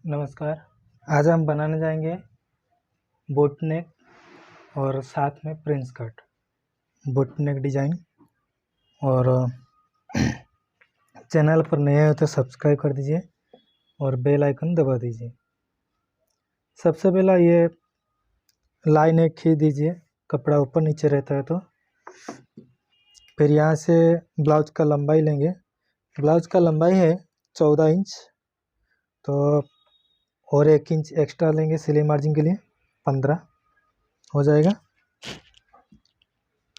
नमस्कार। आज हम बनाने जाएंगे बोट नेक और साथ में प्रिंस कट। बोट नेक डिज़ाइन। और चैनल पर नए हो तो सब्सक्राइब कर दीजिए और बेल आइकन दबा दीजिए। सबसे पहला ये लाइन एक खींच दीजिए, कपड़ा ऊपर नीचे रहता है तो। फिर यहाँ से ब्लाउज का लंबाई लेंगे। ब्लाउज का लंबाई है 14 इंच, तो और 1 इंच एक्स्ट्रा लेंगे सिलाई मार्जिन के लिए, 15 हो जाएगा।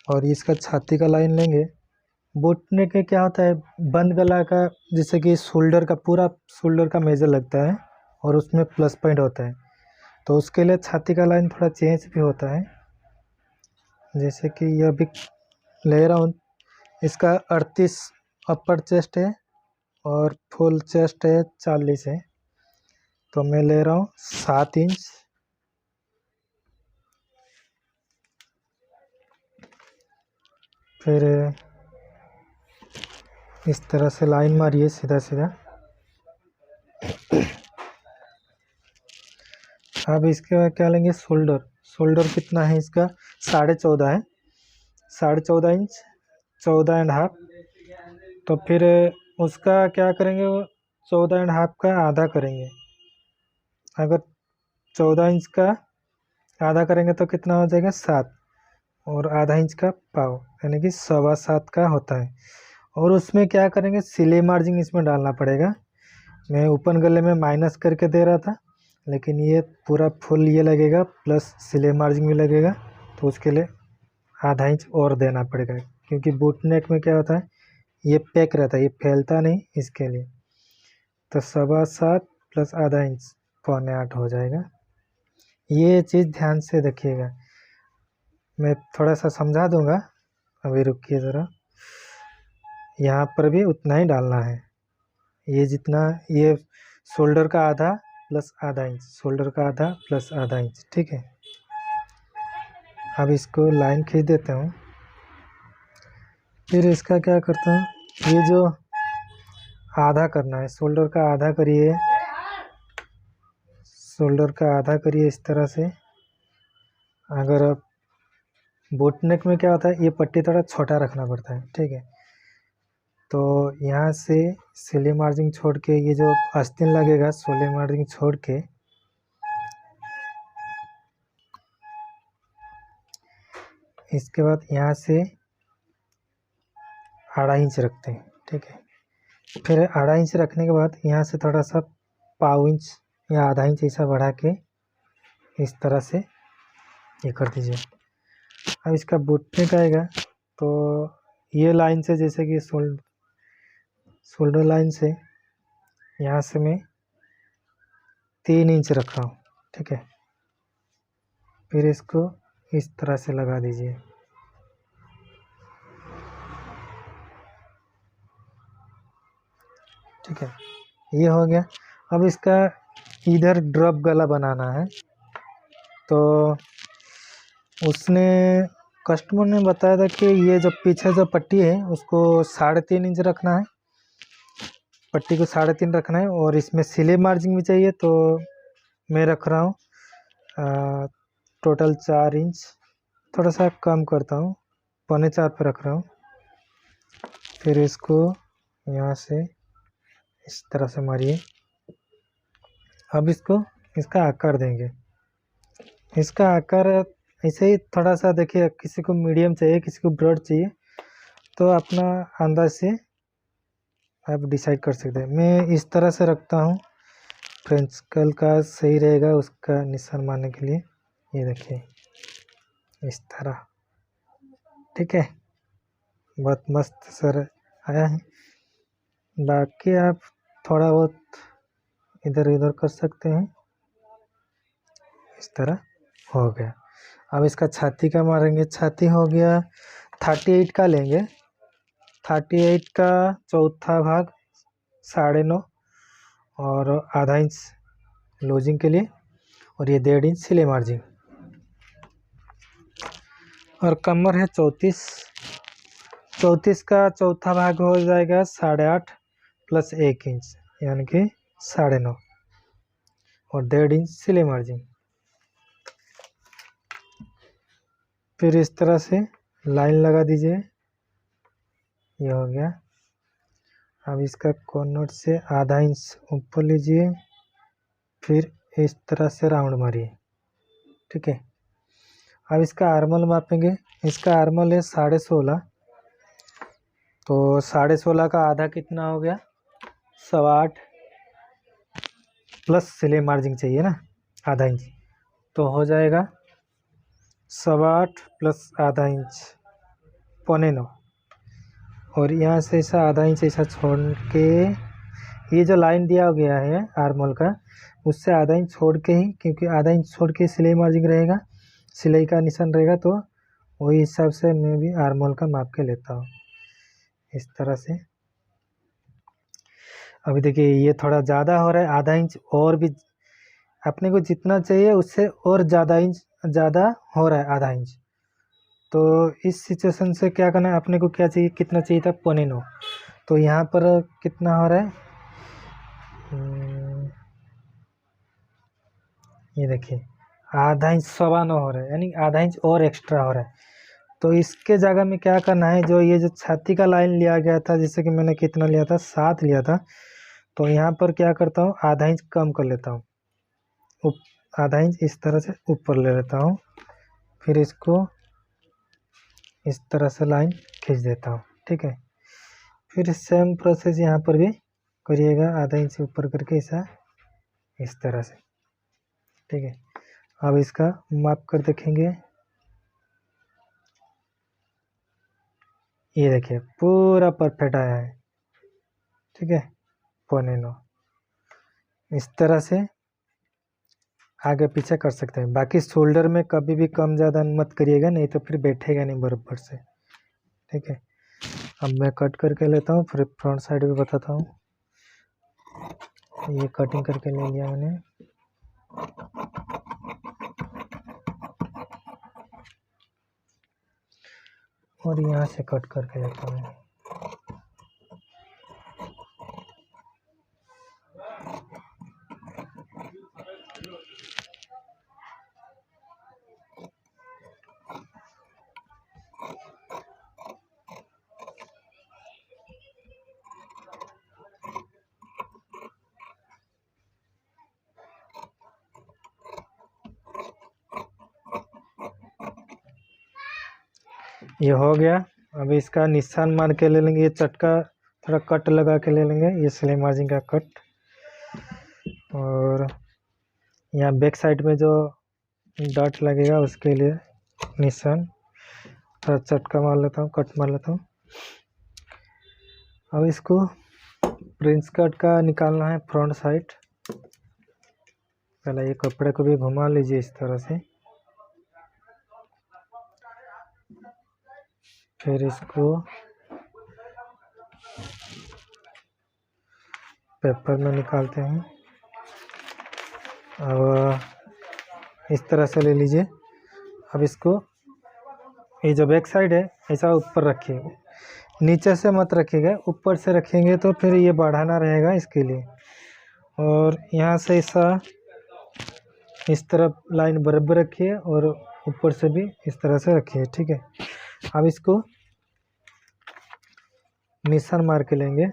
और इसका छाती का लाइन लेंगे। बोट नेक में क्या होता है, बंद गला का, जैसे कि शोल्डर का, पूरा शोल्डर का मेजर लगता है और उसमें प्लस पॉइंट होता है, तो उसके लिए छाती का लाइन थोड़ा चेंज भी होता है। जैसे कि यह भी ले रहा हूँ, इसका 38 अपर चेस्ट है और फुल चेस्ट है 40 है, तो मैं ले रहा हूँ 7 इंच। फिर इस तरह से लाइन मारिए सीधा सीधा। अब इसके बाद क्या लेंगे, शोल्डर। शोल्डर कितना है इसका, 14.5 है, 14.5 इंच, 14.5। तो फिर उसका क्या करेंगे, वो 14.5 का आधा करेंगे। अगर 14 इंच का आधा करेंगे तो कितना हो जाएगा, 7। और आधा इंच का पाव, यानी कि 7.25 का होता है। और उसमें क्या करेंगे, सिलाई मार्जिन इसमें डालना पड़ेगा। मैं ओपन गले में माइनस करके दे रहा था, लेकिन ये पूरा फुल ये लगेगा, प्लस सिलाई मार्जिन भी लगेगा, तो उसके लिए आधा इंच और देना पड़ेगा। क्योंकि बोट नेक में क्या होता है, ये पैक रहता है, ये फैलता नहीं, इसके लिए। तो 7.25 प्लस आधा इंच 7.25 हो जाएगा। ये चीज़ ध्यान से देखिएगा, मैं थोड़ा सा समझा दूंगा, अभी रुकिए ज़रा। यहाँ पर भी उतना ही डालना है, ये जितना, ये शोल्डर का आधा प्लस आधा इंच, शोल्डर का आधा प्लस आधा इंच, ठीक है। अब इसको लाइन खींच देता हूँ। फिर इसका क्या करता हूँ, ये जो आधा करना है, शोल्डर का आधा करिए, शोल्डर का आधा करिए इस तरह से। अगर बोट नेक में क्या होता है, ये पट्टी थोड़ा छोटा रखना पड़ता है, ठीक है। तो यहाँ से सिलाई मार्जिन छोड़ के, ये जो आस्तीन लगेगा सिलाई मार्जिन छोड़ के, इसके बाद यहाँ से 2.5 इंच रखते हैं, ठीक है। फिर 2.5 इंच रखने के बाद यहाँ से थोड़ा सा पाव इंच या आधा इंच ऐसा बढ़ा के इस तरह से ये कर दीजिए। अब इसका बोट नेक आएगा, तो ये लाइन से, जैसे कि शोल्डर लाइन से यहाँ से मैं 3 इंच रखा हूँ, ठीक है। फिर इसको इस तरह से लगा दीजिए। ठीक है, ये हो गया। अब इसका इधर ड्रॉप गला बनाना है, तो उसने, कस्टमर ने बताया था कि ये जो पीछे जो पट्टी है उसको 3.5 इंच रखना है, पट्टी को 3.5 रखना है। और इसमें सिलाई मार्जिन भी चाहिए, तो मैं रख रहा हूँ टोटल 4 इंच, थोड़ा सा कम करता हूँ, 3.25 पे रख रहा हूँ। फिर इसको यहाँ से इस तरह से मारिए। अब इसका आकार देंगे। इसका आकार ऐसे ही थोड़ा सा देखिए, किसी को मीडियम चाहिए, किसी को ब्रॉड चाहिए, तो अपना अंदाज से आप डिसाइड कर सकते हैं। मैं इस तरह से रखता हूँ, फ्रेंच कल का सही रहेगा उसका निशान मारने के लिए। ये देखिए इस तरह, ठीक है, बहुत मस्त सर आया है। बाकी आप थोड़ा बहुत इधर उधर कर सकते हैं, इस तरह हो गया। अब इसका छाती का मारेंगे। छाती हो गया 38 का लेंगे, 38 का चौथा भाग 9.5 और आधा इंच लूजिंग के लिए, और ये 1.5 इंच सिलाई मार्जिन। और कमर है 34, 34 का चौथा भाग हो जाएगा 8.5 प्लस 1 इंच, यानी कि 9.5। और 1.5 इंच सिलाई मार्जिन। फिर इस तरह से लाइन लगा दीजिए, ये हो गया। अब इसका कॉर्नर से आधा इंच ऊपर लीजिए, फिर इस तरह से राउंड मारिए, ठीक है। अब इसका आर्मल मापेंगे। इसका आर्मल है 16.5, तो 16.5 का आधा कितना हो गया, 8.25 प्लस सिलाई मार्जिन चाहिए ना आधा इंच, तो हो जाएगा 8.25 प्लस आधा इंच 8.25। और यहाँ से ऐसा आधा इंच ऐसा छोड़ के, ये जो लाइन दिया गया है आर्मल का, उससे आधा इंच छोड़ के ही, क्योंकि आधा इंच छोड़ के सिलाई मार्जिन रहेगा, सिलाई का निशान रहेगा, तो वही हिसाब से मैं भी आर्मल का माप के लेता हूँ इस तरह से। अभी देखिए ये थोड़ा ज़्यादा हो रहा है, आधा इंच और भी अपने को जितना चाहिए उससे और ज़्यादा इंच ज़्यादा हो रहा है, आधा इंच। तो इस सिचुएशन से क्या करना है, अपने को क्या चाहिए, कितना चाहिए था 9.25, तो यहाँ पर कितना हो रहा है, ये देखिए आधा इंच 9.25 हो रहा है, यानी आधा इंच और एक्स्ट्रा हो रहा है। तो इसके जगह में क्या करना है, जो ये जो छाती का लाइन लिया गया था, जैसे कि मैंने कितना लिया था 7 लिया था, तो यहाँ पर क्या करता हूँ, आधा इंच कम कर लेता हूँ, आधा इंच इस तरह से ऊपर ले लेता हूँ, फिर इसको इस तरह से लाइन खींच देता हूँ, ठीक है। फिर सेम प्रोसेस यहाँ पर भी करिएगा, आधा इंच ऊपर करके ऐसा इस तरह से, ठीक है। अब इसका माप कर देखेंगे, ये देखिए पूरा परफेक्ट आया है, ठीक है, 9.25। इस तरह से आगे पीछे कर सकते हैं। बाकी शोल्डर में कभी भी कम ज़्यादा मत करिएगा, नहीं तो फिर बैठेगा नहीं बराबर से, ठीक है। अब मैं कट करके लेता हूँ, फिर फ्रंट साइड भी बताता हूँ। ये कटिंग करके ले लिया मैंने, और यहाँ से कट करके लेता हूँ। ये हो गया। अब इसका निशान मार के ले लेंगे, ये चटका थोड़ा कट लगा के ले लेंगे, ये सिलाई मार्जिन का कट। और यहाँ बैक साइड में जो डॉट लगेगा उसके लिए निशान थोड़ा चटका मार लेता हूँ, कट मार लेता हूँ। अब इसको प्रिंस कट का निकालना है फ्रंट साइड। पहले ये कपड़े को भी घुमा लीजिए इस तरह से, फिर इसको पेपर में निकालते हैं। अब इस तरह से ले लीजिए। अब इसको ये जो बैक साइड है ऐसा ऊपर रखिए, नीचे से मत रखिएगा, ऊपर से रखेंगे तो फिर ये बढ़ाना रहेगा इसके लिए। और यहाँ से ऐसा इस तरफ लाइन बराबर रखिए और ऊपर से भी इस तरह से रखिए, ठीक है। अब इसको निशान मार के लेंगे।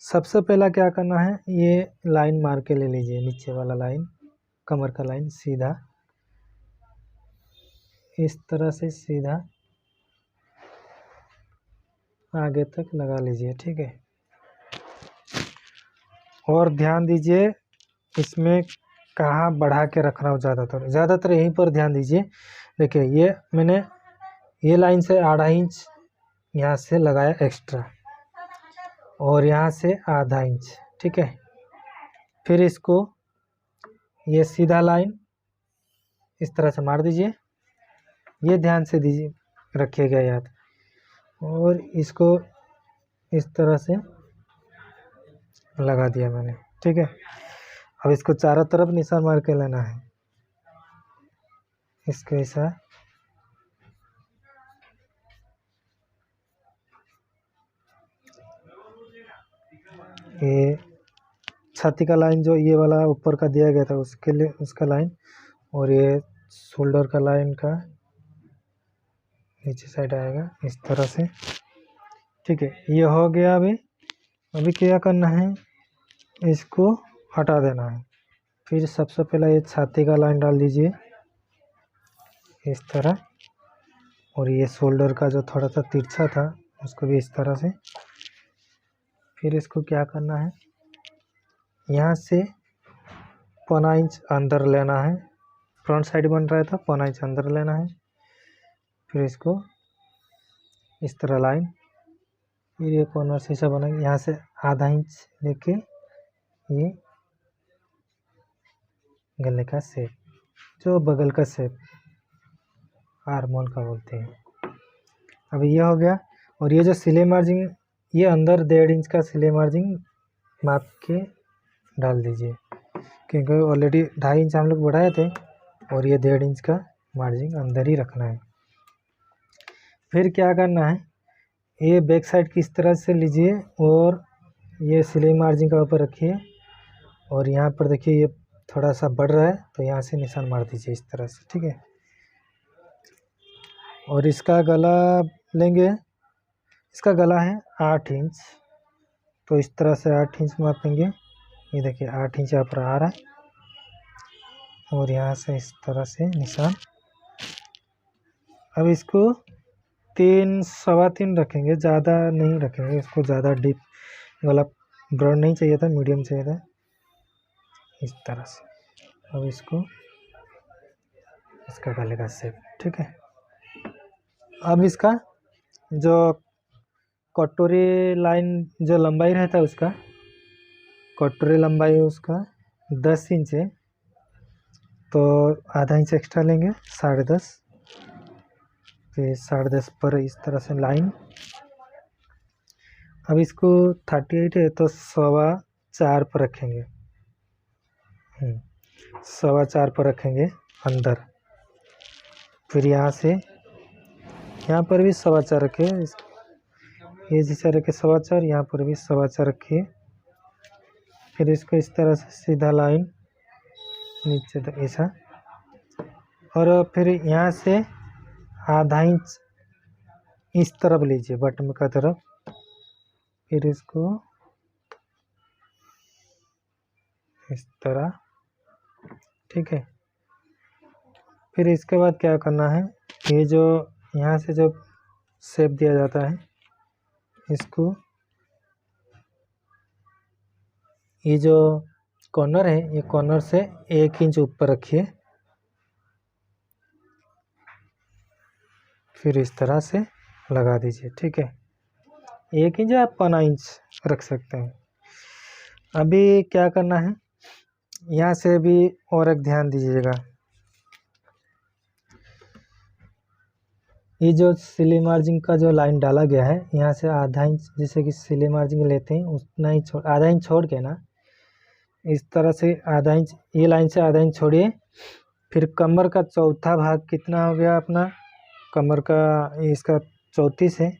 सबसे पहला क्या करना है, ये लाइन मार के ले लीजिए, नीचे वाला लाइन, कमर का लाइन सीधा इस तरह से सीधा आगे तक लगा लीजिए, ठीक है। और ध्यान दीजिए इसमें कहाँ बढ़ा के रखना हो, ज़्यादातर यहीं पर ध्यान दीजिए। देखिए ये मैंने ये लाइन से आधा इंच यहाँ से लगाया एक्स्ट्रा, और यहाँ से आधा इंच, ठीक है। फिर इसको ये सीधा लाइन इस तरह से मार दीजिए, ये ध्यान से दीजिए, रखिएगा याद। और इसको इस तरह से लगा दिया मैंने, ठीक है। अब इसको चारों तरफ निशान मार के लेना है, इसको ऐसा ये छाती का लाइन जो ये वाला ऊपर का दिया गया था उसके लिए उसका लाइन, और ये शोल्डर का लाइन का नीचे साइड आएगा इस तरह से। ठीक है, ये हो गया। अभी क्या करना है, इसको हटा देना है। फिर सबसे पहले ये छाती का लाइन डाल दीजिए इस तरह, और ये शोल्डर का जो थोड़ा सा तिरछा था उसको भी इस तरह से। फिर इसको क्या करना है, यहाँ से 1.25 इंच अंदर लेना है। फ्रंट साइड बन रहा था, 1.25 इंच अंदर लेना है। फिर इसको इस तरह लाइन, फिर ये कॉर्नर से ऐसा बनेगा। यहाँ से ½ इंच लेके ये गले का शेप, जो बगल का शेप आर्मोल का बोलते हैं। अब ये हो गया। और ये जो सिलाई मार्जिन, ये अंदर 1.5 इंच का सिलाई मार्जिन माप के डाल दीजिए, क्योंकि ऑलरेडी 2.5 इंच हम लोग बढ़ाए थे, और ये 1.5 इंच का मार्जिन अंदर ही रखना है। फिर क्या करना है, ये बैक साइड किस तरह से लीजिए और ये सिलाई मार्जिन का ऊपर रखिए, और यहाँ पर देखिए ये थोड़ा सा बढ़ रहा है तो यहाँ से निशान मार दीजिए इस तरह से। ठीक है, और इसका गला लेंगे, इसका गला है 8 इंच, तो इस तरह से 8 इंच मापेंगे। ये देखिए 8 इंच यहाँ पर आ रहा है, और यहाँ से इस तरह से निशान। अब इसको 3 सवा 3 रखेंगे, ज़्यादा नहीं रखेंगे इसको, ज़्यादा डीप गला ब्रॉड नहीं चाहिए था, मीडियम चाहिए था इस तरह से। अब इसको इसका गले का शेप। ठीक है, अब इसका जो कटोरी लाइन जो लंबाई रहता है उसका, कटोरी लंबाई उसका 10 इंच है, तो ½ इंच एक्स्ट्रा लेंगे 10.5। फिर 10.5 पर इस तरह से लाइन। अब इसको 38 है तो 4.25 पर रखेंगे, 4.25 पर रखेंगे अंदर। फिर यहाँ से यहाँ पर भी 4.25 रखे, ये जैसा रखे 4.25, यहाँ पर भी 4.25 रखिए। फिर इसको इस तरह से सीधा लाइन नीचे तक ऐसा, और फिर यहाँ से ½ इंच इस तरफ लीजिए, बटन का तरफ। फिर इसको इस तरह। ठीक है, फिर इसके बाद क्या करना है, ये जो यहाँ से जो शेप दिया जाता है इसको, ये जो कॉर्नर है ये कॉर्नर से 1 इंच ऊपर रखिए। फिर इस तरह से लगा दीजिए। ठीक है, 1 इंच या 1.25 इंच रख सकते हैं। अभी क्या करना है, यहाँ से भी और एक ध्यान दीजिएगा, ये जो सिलाई मार्जिन का जो लाइन डाला गया है, यहाँ से ½ इंच जैसे कि सिलाई मार्जिन लेते हैं उतना ही ½ इंच छोड़ के ना, इस तरह से ½ इंच, ये लाइन से ½ इंच छोड़िए। फिर कमर का चौथा भाग कितना हो गया अपना, कमर का इसका 34 है,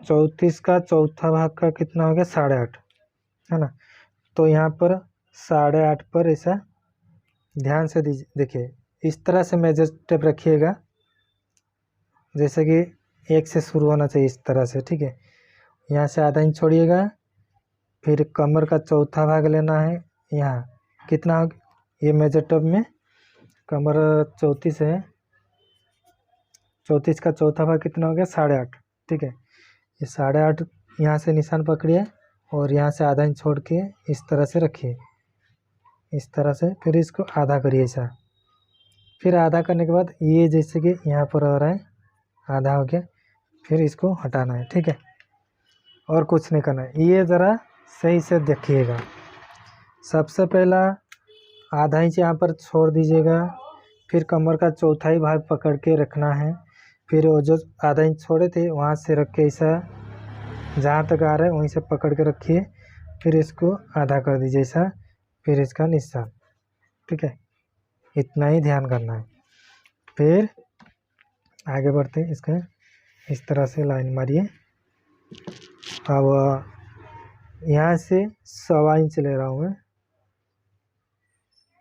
34 का चौथा भाग का कितना हो गया 8.5, है ना। तो यहाँ पर 8.5 पर ऐसा ध्यान से देखिए, इस तरह से मेजर टेप रखिएगा, जैसे कि 1 से शुरू होना चाहिए इस तरह से। ठीक है, यहाँ से ½ इंच छोड़िएगा। फिर कमर का चौथा भाग लेना है, यहाँ कितना हो, ये मेजर टेप में कमर 34 है, 34 का चौथा भाग कितना हो गया 8.5। ठीक है, ये 8.5 यहाँ से निशान पकड़िए, और यहाँ से ½ इंच छोड़ के इस तरह से रखिए, इस तरह से। फिर इसको आधा करिए ऐसा। फिर आधा करने के बाद ये जैसे कि यहाँ पर आ रहा है, आधा हो गया। फिर इसको हटाना है। ठीक है, और कुछ नहीं करना है। ये ज़रा सही से देखिएगा, सबसे पहला ½ इंच यहाँ पर छोड़ दीजिएगा। फिर कमर का चौथाई भाग पकड़ के रखना है। फिर वो जो ½ इंच छोड़े थे वहाँ से रख के ऐसा जहाँ तक आ रहा है वहीं से पकड़ के रखिए। फिर इसको आधा कर दीजिए ऐसा, फिर इसका निशान। ठीक है, इतना ही ध्यान करना है। फिर आगे बढ़ते हैं, इसका इस तरह से लाइन मारिए। अब यहाँ से 1.25 इंच ले रहा हूँ मैं,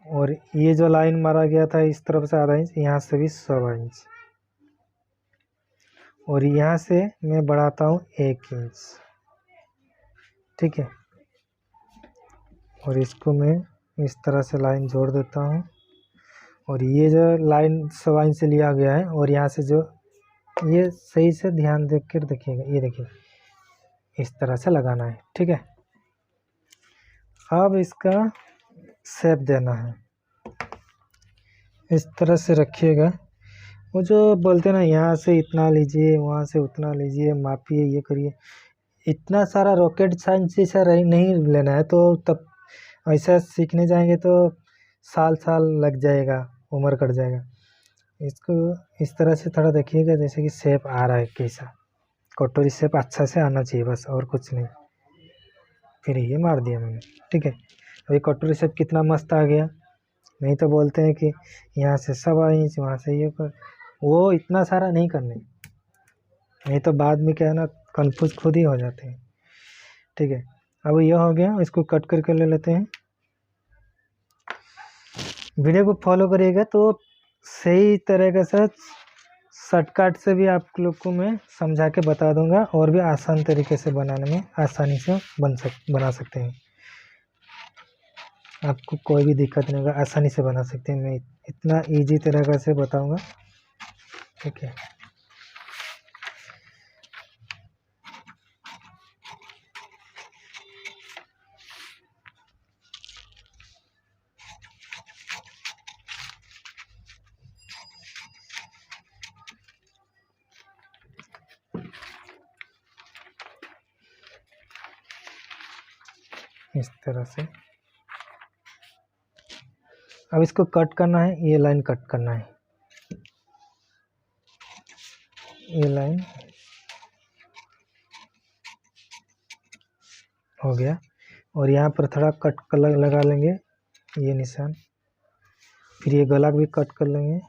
और ये जो लाइन मारा गया था इस तरफ से ½ इंच, यहाँ से भी 1.25 इंच, और यहाँ से मैं बढ़ाता हूँ 1 इंच। ठीक है, और इसको मैं इस तरह से लाइन जोड़ देता हूँ, और ये जो लाइन 1.25 इंच से लिया गया है, और यहाँ से जो ये सही से ध्यान देख कर देखिएगा, ये देखिए इस तरह से लगाना है। ठीक है, अब इसका शेप देना है, इस तरह से रखिएगा। वो जो बोलते हैं ना, यहाँ से इतना लीजिए, वहाँ से उतना लीजिए, मापिए, ये करिए, इतना सारा रॉकेट साइंस जैसा नहीं लेना है। तो तब ऐसा सीखने जाएंगे तो साल साल लग जाएगा, उम्र कट जाएगा। इसको इस तरह से थोड़ा देखिएगा, जैसे कि शेप आ रहा है कैसा, कटोरी शेप अच्छा से आना चाहिए, बस और कुछ नहीं। फिर ये मार दिया मैंने। ठीक है, अभी कटोरी शेप कितना मस्त आ गया। नहीं तो बोलते हैं कि यहाँ से 1.25 इंच, वहाँ से ये कर, वो इतना सारा नहीं करने, नहीं तो बाद में क्या है ना, कन्फ्यूज खुद ही हो जाते हैं। ठीक है, अब ये हो गया, इसको कट करके ले लेते हैं। वीडियो को फॉलो करिएगा तो सही तरीके से शॉर्टकट से भी आप लोग को मैं समझा के बता दूंगा, और भी आसान तरीके से बनाने में आसानी से बना सकते हैं। आपको कोई भी दिक्कत नहीं होगा, आसानी से बना सकते हैं। मैं इतना इजी तरीके से बताऊंगा। ठीक है, इस तरह से अब इसको कट करना है, ये लाइन कट करना है, ये लाइन हो गया। और यहाँ पर थोड़ा कट कलर लगा लेंगे, ये निशान। फिर ये गला भी कट कर लेंगे।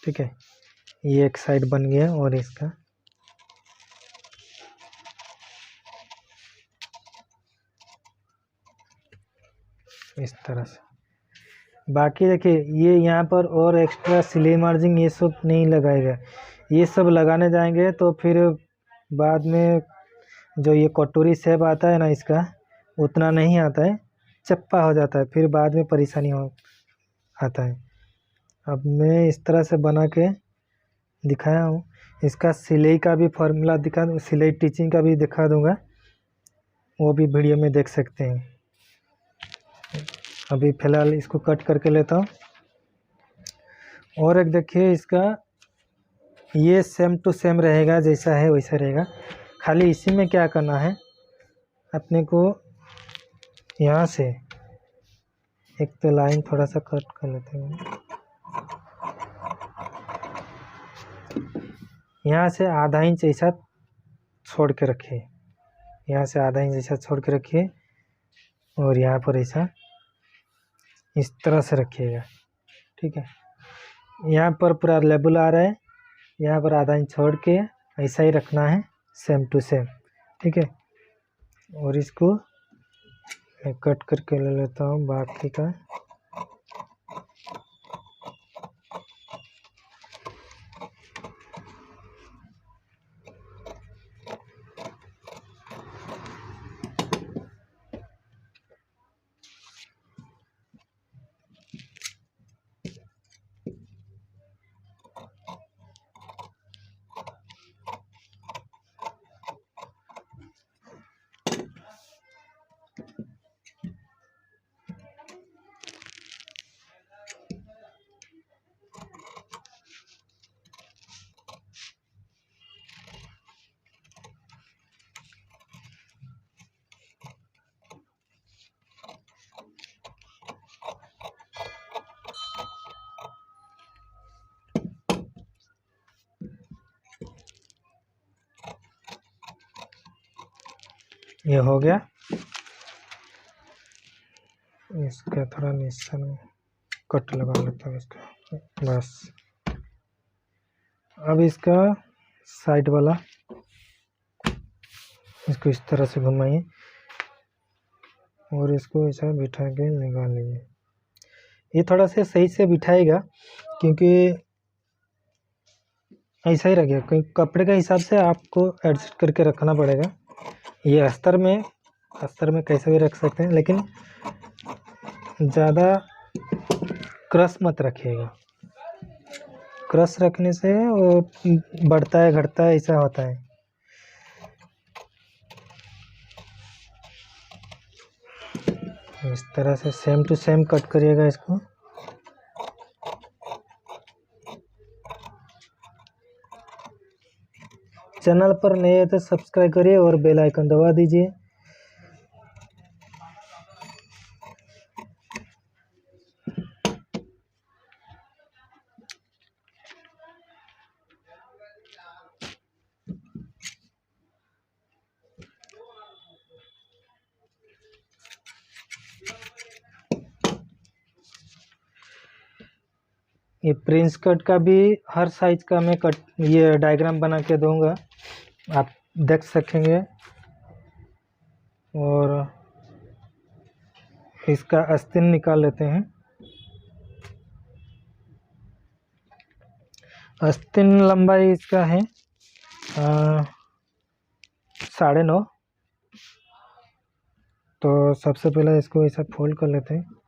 ठीक है, ये एक साइड बन गया, और इसका इस तरह से। बाकी देखिए, ये यहाँ पर और एक्स्ट्रा सिलाई मार्जिन ये सब नहीं लगाएगा। ये सब लगाने जाएंगे तो फिर बाद में जो ये कटोरी शेप आता है ना, इसका उतना नहीं आता है, चप्पा हो जाता है, फिर बाद में परेशानी हो आता है। अब मैं इस तरह से बना के दिखाया हूँ। इसका सिलाई का भी फॉर्मूला दिखा दूँ, सिलाई टीचिंग का भी दिखा दूँगा, वो भी वीडियो में देख सकते हैं। अभी फ़िलहाल इसको कट करके लेता हूँ। और एक देखिए, इसका ये सेम टू सेम रहेगा, जैसा है वैसा रहेगा। खाली इसी में क्या करना है, अपने को यहाँ से एक तो लाइन थोड़ा सा कट कर लेते हैं, यहाँ से ½ इंच ऐसा छोड़ के रखिए, यहाँ से ½ इंच ऐसा छोड़ के रखिए, और यहाँ पर ऐसा इस तरह से रखिएगा। ठीक है, यहाँ पर पूरा लेबल आ रहा है, यहाँ पर ½ इंच छोड़ के ऐसा ही रखना है, सेम टू सेम। ठीक है, और इसको मैं कट करके ले लेता हूँ बाकी का। ये हो गया, इसका थोड़ा निशान कट लगा लेता हूँ इसका। बस। अब इसका साइड वाला इसको इस तरह से घुमाइए और इसको ऐसा बिठा के निकाल लीजिए। ये थोड़ा सा सही से बिठाएगा क्योंकि ऐसा ही रखेगा, क्योंकि कपड़े का हिसाब से आपको एडजस्ट करके रखना पड़ेगा। ये अस्तर में कैसे भी रख सकते हैं, लेकिन ज़्यादा क्रश मत रखिएगा। क्रश रखने से वो बढ़ता है घटता है, ऐसा होता है। इस तरह से सेम टू सेम कट करिएगा इसको। चैनल पर नए हैं तो सब्सक्राइब करिए और बेल आइकन दबा दीजिए। ये प्रिंस कट का भी हर साइज का मैं कट ये डायग्राम बना के दूंगा, आप देख सकेंगे। और इसका आस्तीन निकाल लेते हैं। आस्तीन लंबाई इसका है 9.5। तो सबसे पहले इसको ऐसा फोल्ड कर लेते हैं।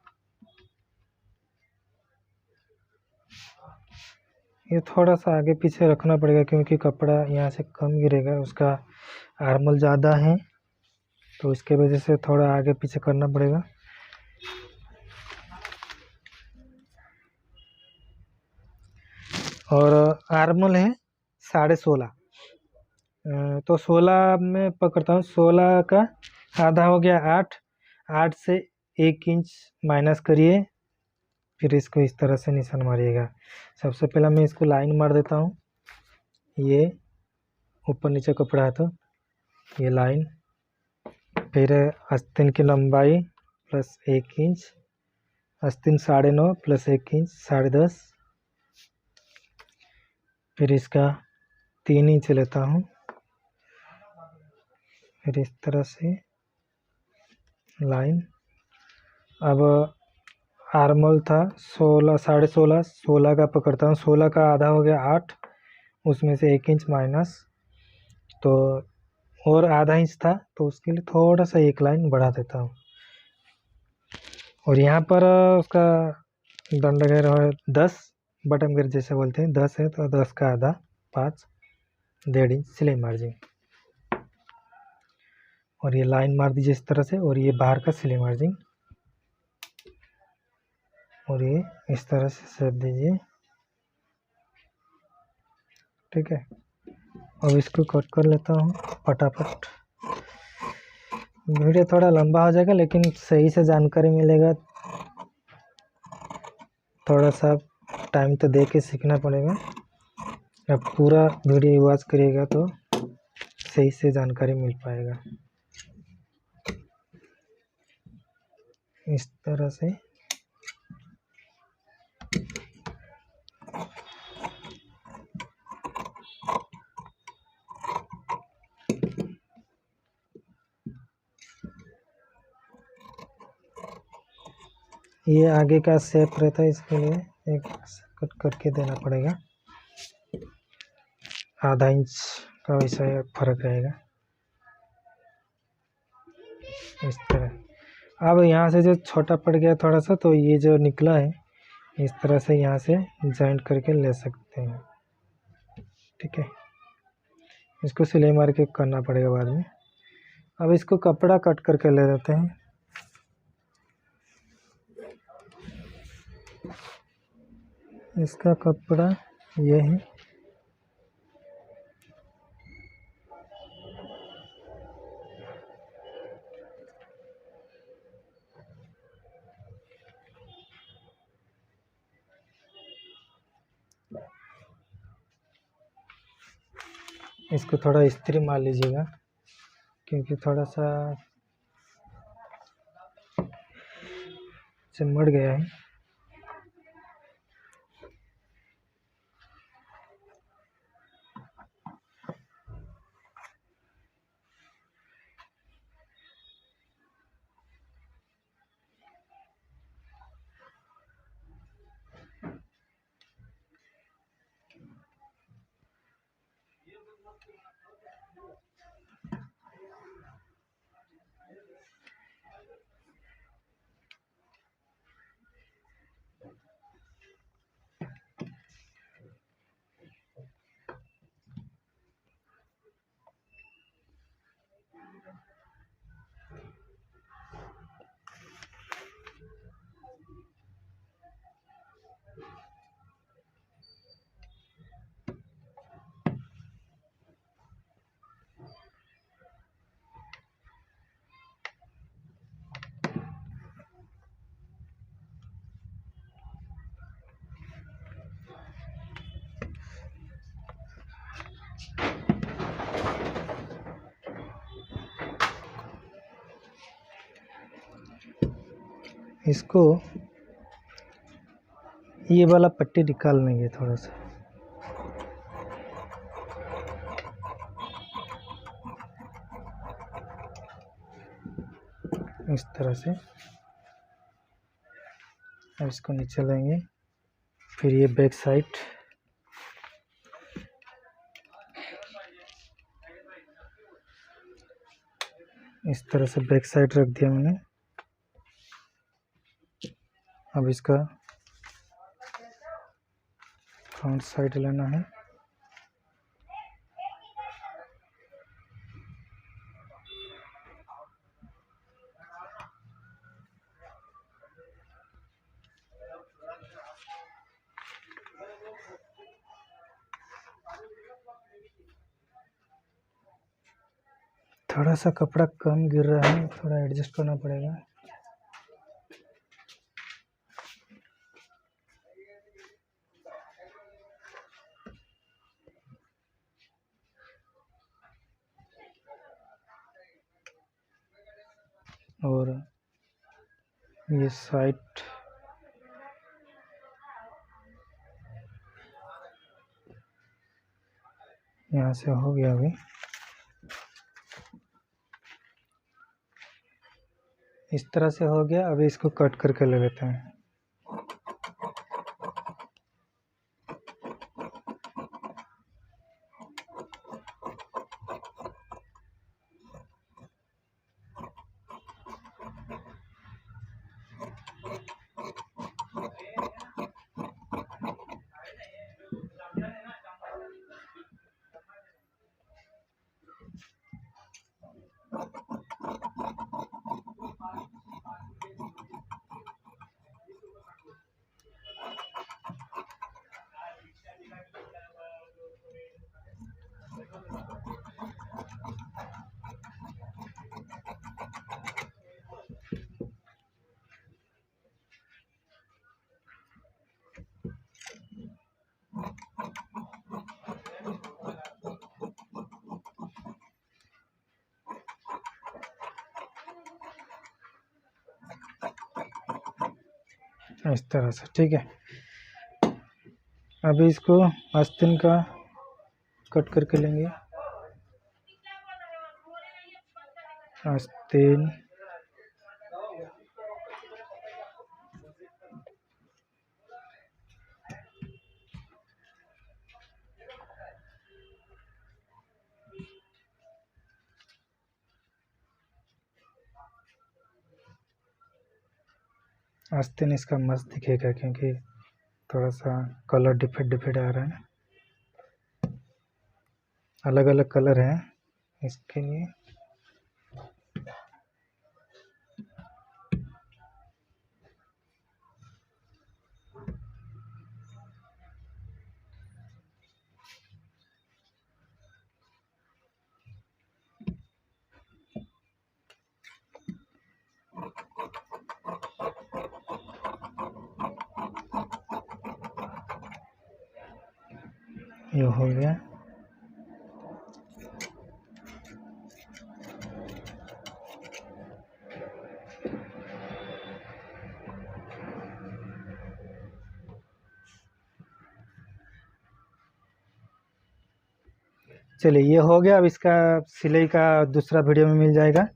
ये थोड़ा सा आगे पीछे रखना पड़ेगा क्योंकि कपड़ा यहाँ से कम गिरेगा, उसका आर्मल ज़्यादा है तो इसके वजह से थोड़ा आगे पीछे करना पड़ेगा। और आर्मल है 16.5। तो 16 में पकड़ता हूँ, 16 का आधा हो गया 8। 8 से 1 इंच माइनस करिए, फिर इसको इस तरह से निशान मारिएगा। सबसे पहला मैं इसको लाइन मार देता हूँ। ये ऊपर नीचे कपड़ा है तो ये लाइन, फिर आस्तीन की लंबाई प्लस 1 इंच, आस्तीन 9.5 प्लस 1 इंच 10.5। फिर इसका 3 इंच लेता हूँ, फिर इस तरह से लाइन। अब आर्मल था 16 16.5, 16 का पकड़ता हूँ। 16 का आधा हो गया 8, उसमें से 1 इंच माइनस, तो और आधा इंच था तो उसके लिए थोड़ा सा एक लाइन बढ़ा देता हूँ। और यहाँ पर उसका दंड घेर है 10, बटन घेर जैसे बोलते हैं 10 है तो 10 का आधा 5, 1.5 इंच सिलाई मार्जिन। और ये लाइन मार दीजिए इस तरह से, और ये बाहर का सिलाई मार्जिन, और ये इस तरह से सेट दीजिए। ठीक है, अब इसको कट कर लेता हूँ फटाफट। वीडियो थोड़ा लंबा हो जाएगा लेकिन सही से जानकारी मिलेगा। थोड़ा सा टाइम तो दे के सीखना पड़ेगा। अब पूरा वीडियो वॉच करिएगा तो सही से जानकारी मिल पाएगा। इस तरह से ये आगे का शेप रहता है, इसके लिए एक कट करके देना पड़ेगा। आधा इंच का वैसा फर्क रहेगा इस तरह। अब यहाँ से जो छोटा पड़ गया थोड़ा सा, तो ये जो निकला है इस तरह से यहाँ से जॉइंट करके ले सकते हैं। ठीक है, इसको सिलाई मार के करना पड़ेगा बाद में। अब इसको कपड़ा कट करके ले लेते हैं। इसका कपड़ा ये है। इसको थोड़ा इस्त्री मार लीजिएगा क्योंकि थोड़ा सा चिमड़ गया है। इसको ये वाला पट्टी निकाल लेंगे थोड़ा सा, इस तरह से। अब इसको नीचे लेंगे, फिर ये बैक साइड इस तरह से बैक साइड रख दिया मैंने। अब इसका फ्रंट साइड लेना है। थोड़ा सा कपड़ा कम गिर रहा है, थोड़ा एडजस्ट करना पड़ेगा। और ये साइड यहाँ से हो गया। अभी इस तरह से हो गया। अभी इसको कट करके ले लेते हैं। इस तरह से, ठीक है। अभी इसको आस्तीन का कट करके लेंगे। आस्तीन आस्तीन इसका मस्त दिखेगा, क्योंकि थोड़ा सा कलर डिफेक्ट आ रहा है। अलग अलग कलर हैं इसके लिए। ये हो गया। चलिए, ये हो गया। अब इसका सिलाई का दूसरा वीडियो में मिल जाएगा।